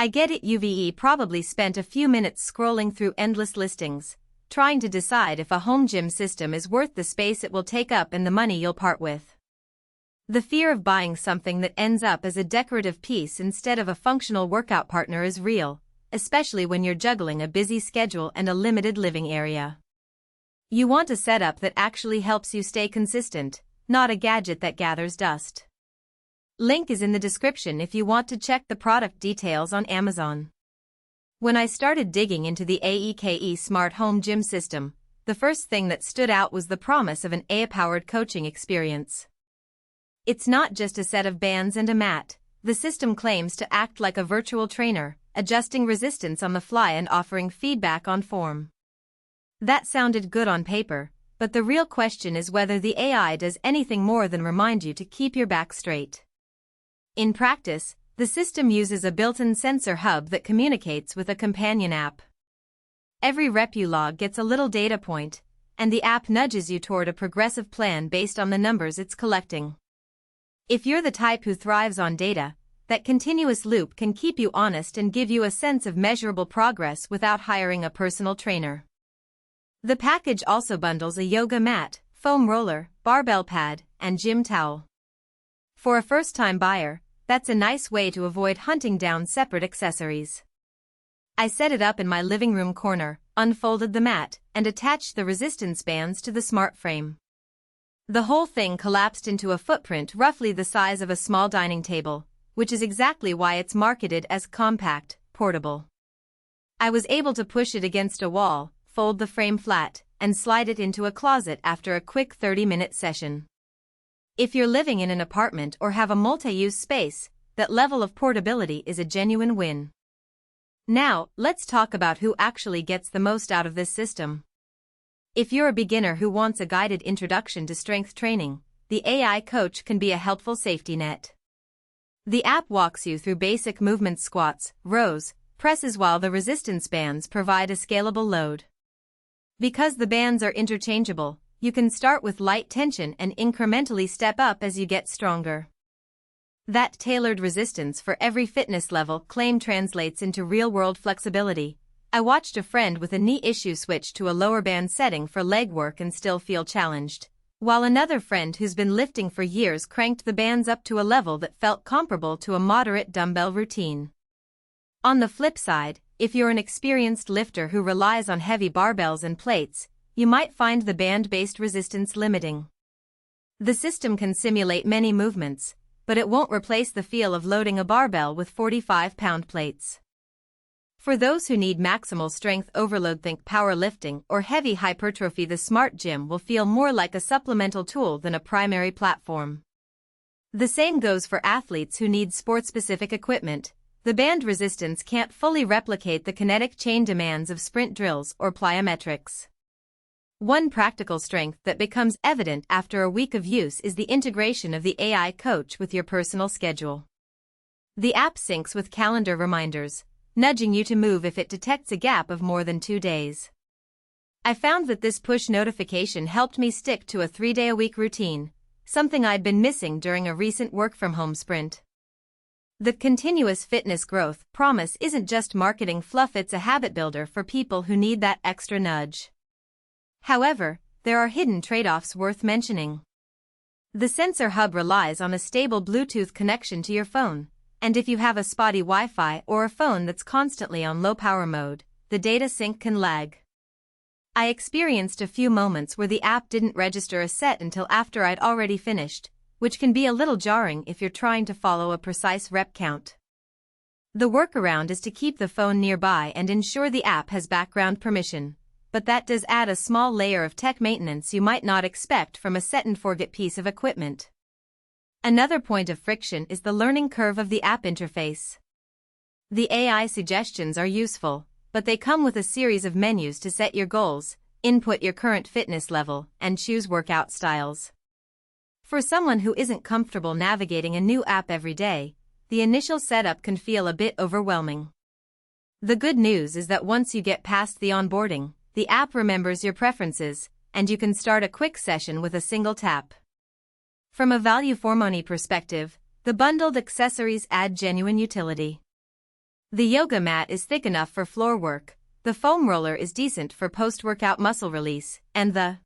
I get it. You've probably spent a few minutes scrolling through endless listings, trying to decide if a home gym system is worth the space it will take up and the money you'll part with. The fear of buying something that ends up as a decorative piece instead of a functional workout partner is real, especially when you're juggling a busy schedule and a limited living area. You want a setup that actually helps you stay consistent, not a gadget that gathers dust. Link is in the description if you want to check the product details on Amazon. When I started digging into the AEKE Smart Home Gym System, the first thing that stood out was the promise of an AI-powered coaching experience. It's not just a set of bands and a mat. The system claims to act like a virtual trainer, adjusting resistance on the fly and offering feedback on form. That sounded good on paper, but the real question is whether the AI does anything more than remind you to keep your back straight. In practice, the system uses a built-in sensor hub that communicates with a companion app. Every rep you log gets a little data point, and the app nudges you toward a progressive plan based on the numbers it's collecting. If you're the type who thrives on data, that continuous loop can keep you honest and give you a sense of measurable progress without hiring a personal trainer. The package also bundles a yoga mat, foam roller, barbell pad, and gym towel. For a first-time buyer, that's a nice way to avoid hunting down separate accessories. I set it up in my living room corner, unfolded the mat, and attached the resistance bands to the smart frame. The whole thing collapsed into a footprint roughly the size of a small dining table, which is exactly why it's marketed as compact, portable. I was able to push it against a wall, fold the frame flat, and slide it into a closet after a quick 30-minute session. If you're living in an apartment or have a multi-use space, that level of portability is a genuine win. Now, let's talk about who actually gets the most out of this system. If you're a beginner who wants a guided introduction to strength training, the AI coach can be a helpful safety net. The app walks you through basic movements: squats, rows, presses, while the resistance bands provide a scalable load. Because the bands are interchangeable, you can start with light tension and incrementally step up as you get stronger. That tailored resistance for every fitness level claim translates into real-world flexibility. I watched a friend with a knee issue switch to a lower band setting for leg work and still feel challenged, while another friend who's been lifting for years cranked the bands up to a level that felt comparable to a moderate dumbbell routine. On the flip side, if you're an experienced lifter who relies on heavy barbells and plates, you might find the band-based resistance limiting. The system can simulate many movements, but it won't replace the feel of loading a barbell with 45-pound plates. For those who need maximal strength overload, think powerlifting or heavy hypertrophy, the Smart Gym will feel more like a supplemental tool than a primary platform. The same goes for athletes who need sport-specific equipment. The band resistance can't fully replicate the kinetic chain demands of sprint drills or plyometrics. One practical strength that becomes evident after a week of use is the integration of the AI coach with your personal schedule. The app syncs with calendar reminders, nudging you to move if it detects a gap of more than 2 days. I found that this push notification helped me stick to a 3-day-a-week routine, something I'd been missing during a recent work-from-home sprint. The continuous fitness growth promise isn't just marketing fluff, it's a habit builder for people who need that extra nudge. However, there are hidden trade-offs worth mentioning. The sensor hub relies on a stable Bluetooth connection to your phone, and if you have a spotty Wi-Fi or a phone that's constantly on low power mode, the data sync can lag. I experienced a few moments where the app didn't register a set until after I'd already finished, which can be a little jarring if you're trying to follow a precise rep count. The workaround is to keep the phone nearby and ensure the app has background permission, but that does add a small layer of tech maintenance you might not expect from a set-and-forget piece of equipment. Another point of friction is the learning curve of the app interface. The AI suggestions are useful, but they come with a series of menus to set your goals, input your current fitness level, and choose workout styles. For someone who isn't comfortable navigating a new app every day, the initial setup can feel a bit overwhelming. The good news is that once you get past the onboarding, the app remembers your preferences, and you can start a quick session with a single tap. From a value for money perspective, the bundled accessories add genuine utility. The yoga mat is thick enough for floor work, the foam roller is decent for post-workout muscle release, and the